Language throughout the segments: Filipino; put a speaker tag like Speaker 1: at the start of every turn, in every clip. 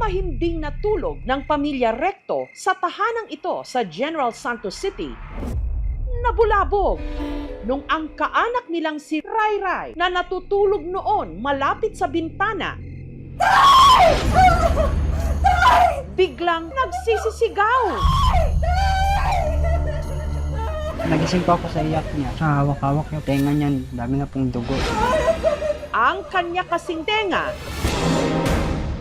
Speaker 1: mahimbing na tulog ng pamilya Recto sa tahanang ito sa General Santos City, nabulabog nung ang kaanak nilang si Ray na natutulog noon malapit sa bintana, biglang nagsisisigaw.
Speaker 2: Nagising po ako sa iyak niya. Sa hawak-hawak yung tenga niyan, dami na pong dugo.
Speaker 1: Ang kanya kasing tenga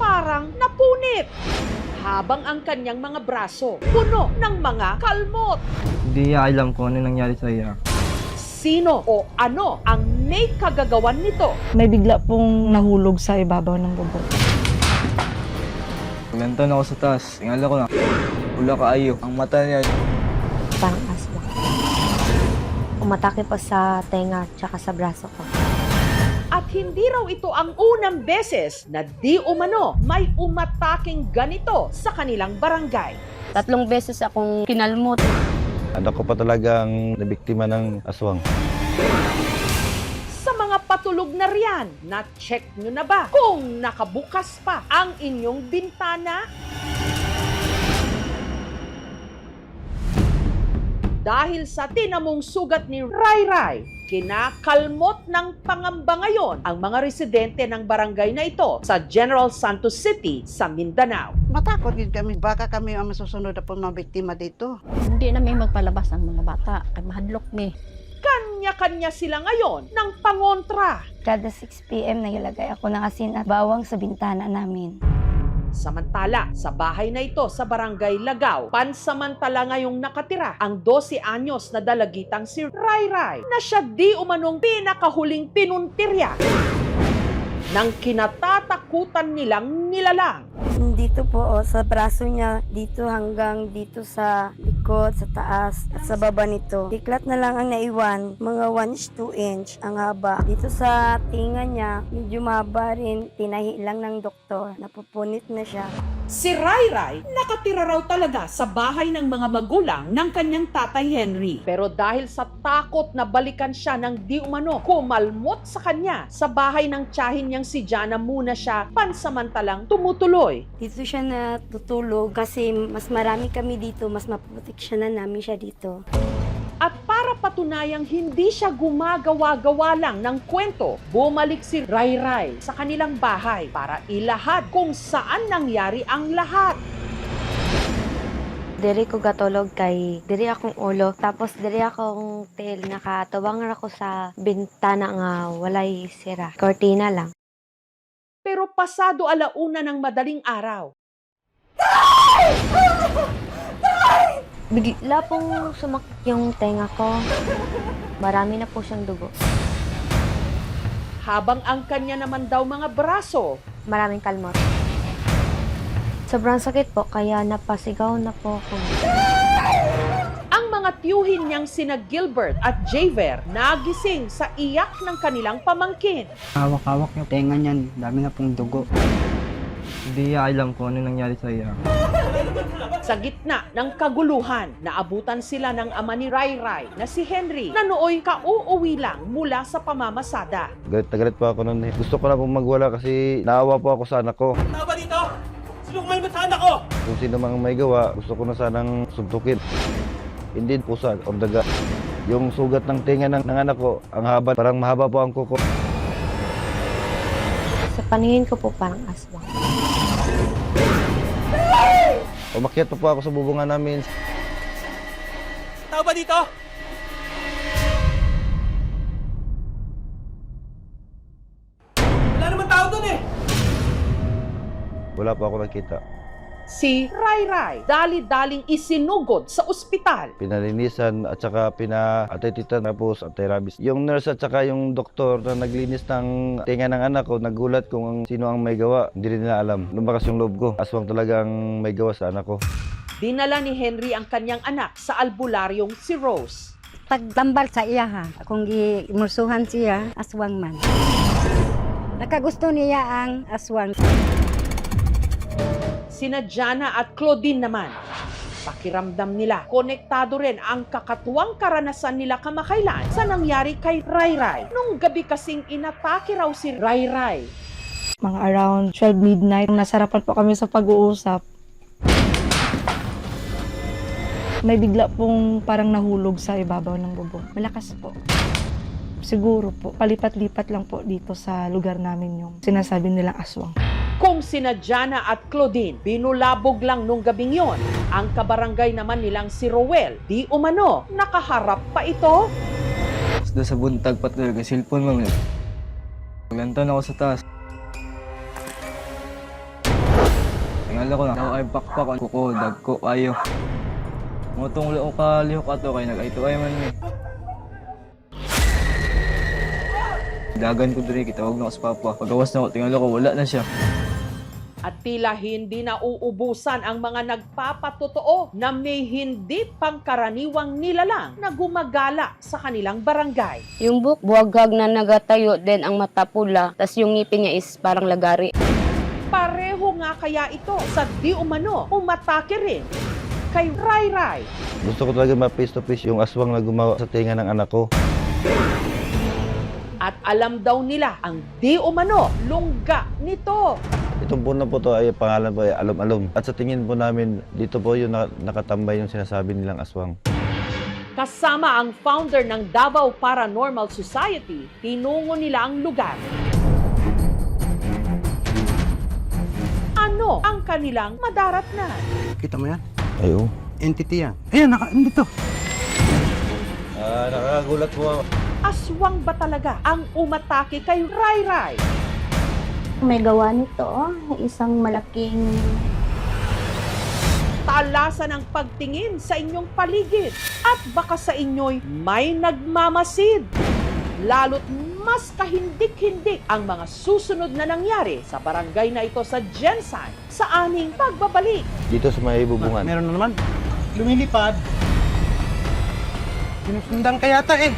Speaker 1: parang napunit, habang ang kanyang mga braso puno ng mga kalmot.
Speaker 3: Hindi niya alam kung ano nangyari sa iya.
Speaker 1: Sino o ano ang may kagagawan nito?
Speaker 4: May bigla pong nahulog sa ibabaw ng bubong.
Speaker 3: Nanton ako sa taas. Tingala ko lang. Wala kaayo. Ang mata niya.
Speaker 5: Parang asma. Umatake pa sa tenga tsaka sa braso ko.
Speaker 1: At hindi raw ito ang unang beses na di umano may umataking ganito sa kanilang barangay.
Speaker 5: 3 beses akong kinalmot.
Speaker 6: Anak ko pa talagang nabiktima ng aswang.
Speaker 1: Sa mga patulog na riyan, na-check nyo na ba kung nakabukas pa ang inyong bintana? Dahil sa tinamong sugat ni Ray, kinakalmot ng pangamba ngayon ang mga residente ng barangay na ito sa General Santos City sa Mindanao.
Speaker 7: Matakot din kami. Baka kami ang masusunod na po mga biktima dito.
Speaker 8: Hindi na may magpalabas ang mga bata. Kay mahadlok mi.
Speaker 1: Kanya-kanya sila ngayon ng pangontra.
Speaker 5: Kada 6 p.m. nagilagay ako ng asin at bawang sa bintana namin.
Speaker 1: Samantala, sa bahay na ito sa Barangay Lagaw, pansamantala ngayong nakatira ang 12 anyos na dalagitang si Ray na siya di umanong pinakahuling pinuntirya ng kinatatakutan nilang nilalang.
Speaker 5: Dito po, sa braso niya, dito hanggang dito sa likod, sa taas, at sa baba nito. Diklat na lang ang naiwan, mga 1-2 inch ang haba. Dito sa tinga niya, medyo mahaba rin, tinahi lang ng doktor, napupunit na siya.
Speaker 1: Si Ray nakatira raw talaga sa bahay ng mga magulang ng kanyang tatay Henry. Pero dahil sa takot na balikan siya ng di umano kumalmot sa kanya, sa bahay ng tiyahin niyang si Jana muna siya pansamantalang tumutuloy.
Speaker 5: Dito siya natutulog kasi mas marami kami dito, mas maproteksyonan namin siya dito.
Speaker 1: At para patunayang hindi siya gumagawa-gawa lang ng kwento, bumalik si Ray sa kanilang bahay para ilahad kung saan nangyari ang lahat.
Speaker 5: Diri ko gatulog kay diri akong ulo, tapos diri akong tail nakatubang ra ko sa bintana nga walay sira. Cortina lang.
Speaker 1: Pero pasado 1:00 ng madaling araw,
Speaker 5: Bigla pong sumakit yung tenga ko. Marami na po siyang dugo.
Speaker 1: habang ang kanya naman daw mga braso
Speaker 5: Maraming kalmot. Sobrang sakit po, kaya napasigaw na po ako.
Speaker 1: ang mga tiyuhin niyang sina Gilbert at Javer nagising sa iyak ng kanilang pamangkin.
Speaker 2: Hawak-hawak yung tenga niyan, dami na pong dugo.
Speaker 3: Hindi niya alam kung ano nangyari sa iya.
Speaker 1: Sa gitna ng kaguluhan, naabutan sila ng ama ni Ray na si Henry na nooy kauuwi lang mula sa pamamasada.
Speaker 6: Galit na galit pa ako noon eh. Gusto ko na pong magwala kasi naawa po ako sa anak ko.
Speaker 9: Tao ba dito? Sino kumalmat sa anak ko?
Speaker 6: Kung sino mang may gawa, gusto ko na sanang suntukin. Hindi pusa o daga. Yung sugat ng tinga ng anak ko, ang haba, parang mahaba po ang kuko.
Speaker 5: Sa paningin ko po parang aswang.
Speaker 6: Umakyat pa po ako sa bubungan namin.
Speaker 9: Tao ba dito? Wala naman tao doon eh!
Speaker 6: Wala po ako nakita.
Speaker 1: Si Ray dali-daling isinugod sa ospital.
Speaker 6: Pinalinisan at saka pina-atetitan tapos anti-rabies. Yung nurse at saka yung doktor na naglinis ng tinga ng anak ko, nagulat kung sino ang may gawa. Hindi rin nila alam. Lumakas yung loob ko. Aswang talaga ang may gawa sa anak ko.
Speaker 1: Dinala ni Henry ang kanyang anak sa albularyong si Rose.
Speaker 4: Pagtambal sa iya ha, kung imursuhan siya, aswang man. Nakagusto niya ang aswang.
Speaker 1: Sina Jana at Claudine naman, pakiramdam nila, konektado rin ang kakatuwang karanasan nila kamakailan sa nangyari kay Ray. Nung gabi kasing inatake raw si Ray
Speaker 10: mga around 12 midnight. Nasarapan po kami sa pag-uusap. May bigla pong parang nahulog sa ibabaw ng bubong. Malakas po. Siguro po, palipat-lipat lang po dito sa lugar namin yung sinasabi nilang aswang.
Speaker 1: Kung sina Jana at Claudine, binulabog lang nung gabing yon. Ang kabarangay naman nilang si Rowel, di umano, nakaharap pa ito.
Speaker 3: Tapos sa buntag pa talaga, cellphone lang yun. Lantan ako sa taas. Tingala ko lang, ako ay pakpak, kuko, dagko, ayo. Motong ulo ko kalihok ato kay nag-aito ay man eh. Dagan ko diri, kitawag na ako sa papa. Pagawas na ako, tingala ko, wala na siya.
Speaker 1: At tila hindi na uubusan ang mga nagpapatotoo na may hindi pangkaraniwang nilalang na gumagala sa kanilang barangay.
Speaker 5: Yung buwagag na nagatayo din ang mata pula, tas yung ngipin niya is parang lagari.
Speaker 1: Pareho nga kaya ito sa di umano umatake rin kay Ray Ray.
Speaker 6: Gusto ko talaga ma-face to face yung aswang na gumawa sa tinga ng anak ko.
Speaker 1: At alam daw nila ang di umano lungga nito.
Speaker 6: Itong puno po to ay pangalan po ay Alom-Alom. At sa tingin po namin, dito po yung nakatambay yung sinasabi nilang aswang.
Speaker 1: Kasama ang founder ng Davao Paranormal Society, tinungo nila ang lugar. Ano ang kanilang madaratnan?
Speaker 7: Kita mo yan?
Speaker 6: Ayo.
Speaker 7: Entity yan. Ayan, nandito.
Speaker 6: Nakakagulat po ako.
Speaker 1: Aswang ba talaga ang umatake kay Ray Ray?
Speaker 8: May gawa nito, isang malaking
Speaker 1: Talasan ang pagtingin sa inyong paligid at baka sa inyo'y may nagmamasid. Lalo't mas kahindik-hindik ang mga susunod na nangyari sa barangay na ito sa Jensen sa aming pagbabalik.
Speaker 6: Dito sa may bubungan.
Speaker 7: Meron na naman. Lumilipad. Sinusundan ka yata eh.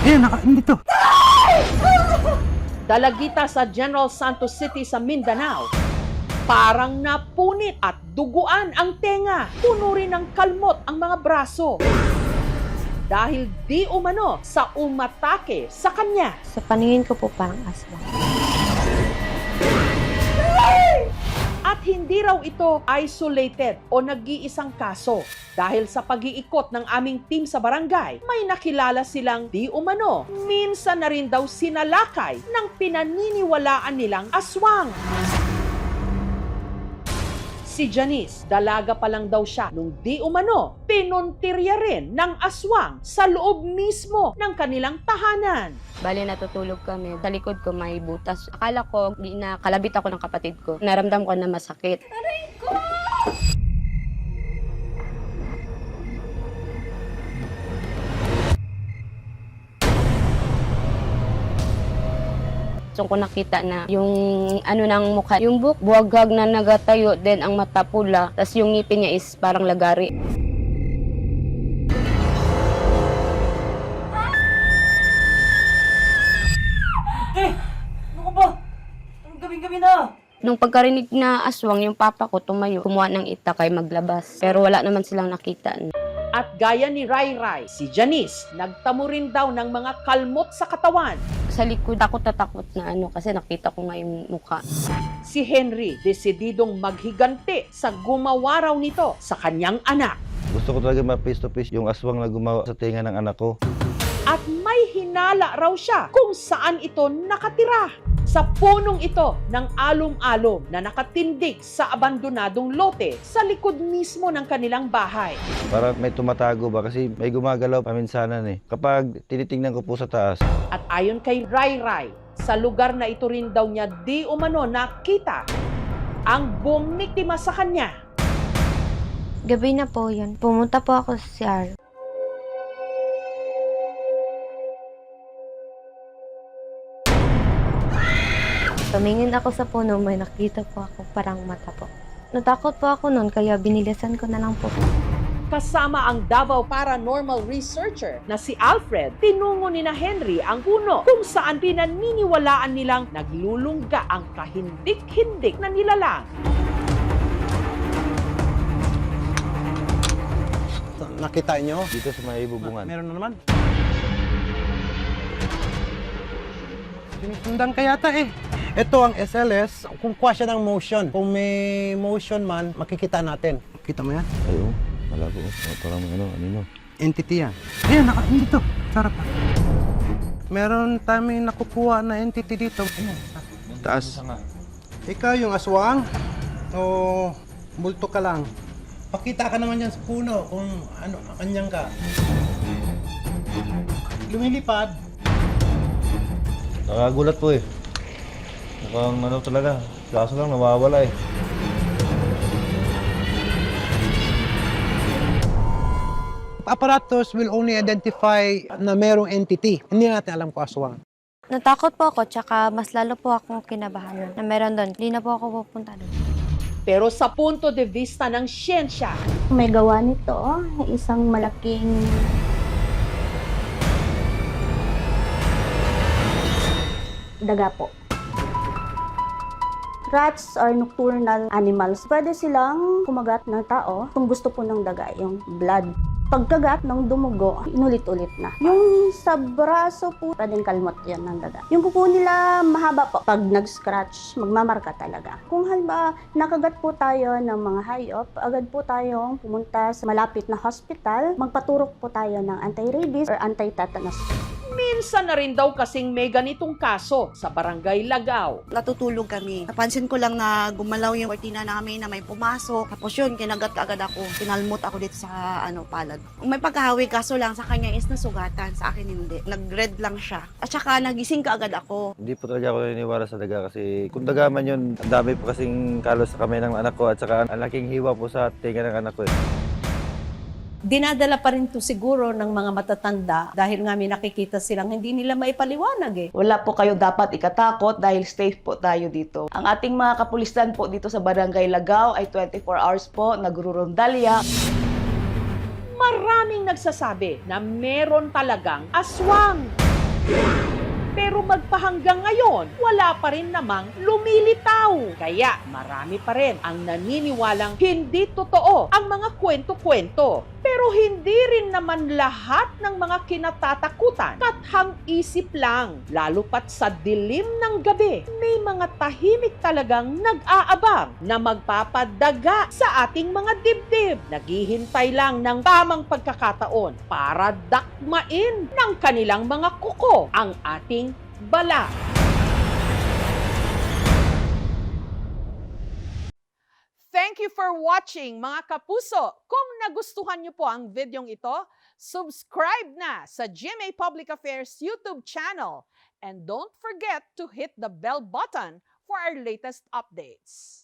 Speaker 7: Ayan, nandito.
Speaker 1: Dalagita sa General Santos City sa Mindanao. Parang napunit at duguan ang tenga. Puno rin ng kalmot ang mga braso. Dahil di umano sa umatake sa kanya.
Speaker 8: sa paningin ko po parang aswang.
Speaker 1: At hindi raw ito isolated o nag-iisang kaso. Dahil sa pag-iikot ng aming team sa barangay, may nakilala silang di umano. Minsan na rin daw sinalakay ng pinaniniwalaan nilang aswang. Si Janice, dalaga pa lang daw siya nung di umano, pinuntirya rin ng aswang sa loob mismo ng kanilang tahanan.
Speaker 5: Bali natutulog kami, sa likod ko may butas. Akala ko, di na kalabit ako ng kapatid ko. Naramdam ko na masakit. So ko nakita na yung ano ng mukha, yung buwagag na nagatayo din ang mata pula, tas yung ngipin niya is parang lagari.
Speaker 9: Ano ka ba? Anong gabing-gabi na?
Speaker 5: Nung pagkarinig na aswang, yung papa ko tumayo, kumuha ng itakay maglabas. Pero wala naman silang nakita.
Speaker 1: At gaya ni Ray Ray, si Janice, nagtamo rin daw ng mga kalmot sa katawan.
Speaker 5: Sa likod, takot na takot na kasi nakita ko nga yung mukha.
Speaker 1: Si Henry, desididong maghiganti sa gumawa raw nito sa kanyang anak.
Speaker 6: Gusto ko talaga ma-face to face yung aswang na gumawa sa tinga ng anak ko.
Speaker 1: At may hinala raw siya kung saan ito nakatira. Sa punong ito ng alom-alom na nakatindig sa abandonadong lote sa likod mismo ng kanilang bahay.
Speaker 6: Parang may tumatago ba kasi may gumagalaw paminsanan eh. Kapag tinitingnan ko po sa taas.
Speaker 1: At ayon kay Ray Ray, sa lugar na ito rin daw niya di umano nakita ang bumiktima sa kanya.
Speaker 8: Gabi na po yun. Pumunta po ako sa CR. Tumingin ako sa puno, may nakita po ako parang mata po. Natakot po ako noon kaya binilisan ko na lang po.
Speaker 1: Kasama ang Davao Paranormal Researcher na si Alfred, tinungo ni na Henry ang puno kung saan pinaniniwalaan nilang naglulungga ang kahindik-hindik na nilalang.
Speaker 7: Nakita nyo?
Speaker 6: Dito sa may bubungan.
Speaker 7: Meron na naman.
Speaker 11: Sinusundan ka yata eh. Ito ang SLS, kung kuha siya ng motion. Kung may motion man, makikita natin. Kita mo yan?
Speaker 6: Ay, oo. Malabo. Parang ano.
Speaker 11: Entity yan. Ayan, dito. Sarap pa. Meron tayong nakukuha na entity dito. Ayan. Taas. Ikaw yung aswang o multo ka lang? Pakita ka naman yan sa puno kung ano, kanyang ka. Lumilipad.
Speaker 6: Nakagulat po eh. Mukhang ano talaga. Kaso lang nawawala eh.
Speaker 11: Apparatus will only identify na merong entity. Hindi natin alam kung aswang.
Speaker 8: Natakot po ako, tsaka mas lalo po akong kinabahan na meron doon. Hindi na po ako pupunta doon.
Speaker 1: Pero sa punto de vista ng siyensya,
Speaker 5: May gawa nito, isang malaking daga po. Rats are nocturnal animals. Pwede silang kumagat ng tao kung gusto po ng daga, yung blood. Pagkagat ng dumugo, inulit-ulit na. Yung sa braso po, pwedeng kalmot yan ng daga. Yung kuko nila mahaba po. Pag nag-scratch, magmamarka talaga. Kung halimbawa, nakagat po tayo ng mga hayop, agad po tayong pumunta sa malapit na hospital, magpaturok po tayo ng anti-rabies or anti-tetanus.
Speaker 1: minsan na rin daw kasing may ganitong kaso sa Barangay Lagaw.
Speaker 7: Natutulog kami. Napansin ko lang na gumalaw yung kortina namin na may pumasok. Tapos yun, kinagat agad ako. Kinalmot ako dito sa palad. May pagkahawi kaso lang sa kanya is nasugatan. Sa akin hindi. Nag-red lang siya. At saka nagising ka agad ako.
Speaker 6: Hindi po talaga ako naniniwala sa daga kasi kung daga man yun, ang dami po kasing kalos sa kamay ng anak ko at saka ang laking hiwa po sa tinga ng anak ko.
Speaker 12: Dinadala pa rin to siguro ng mga matatanda dahil nga may nakikita silang hindi nila maipaliwanag eh.
Speaker 13: Wala po kayo dapat ikatakot dahil safe po tayo dito. Ang ating mga kapulisan po dito sa Barangay Lagaw ay 24 hours po nagururondalya.
Speaker 1: Maraming nagsasabi na meron talagang aswang. Pero magpahanggang ngayon, wala pa rin namang lumilitaw. Kaya marami pa rin ang naniniwalang hindi totoo ang mga kwento-kwento. Pero hindi rin naman lahat ng mga kinatatakutan kathang isip lang. Lalo pat sa dilim ng gabi, may mga tahimik talagang nag-aabang na magpapadaga sa ating mga dibdib. Naghihintay lang ng tamang pagkakataon para dakmain ng kanilang mga kuko ang ating bala. Thank you for watching mga kapuso. Kung nagustuhan niyo po ang videong ito, subscribe na sa GMA Public Affairs YouTube channel. And don't forget to hit the bell button for our latest updates.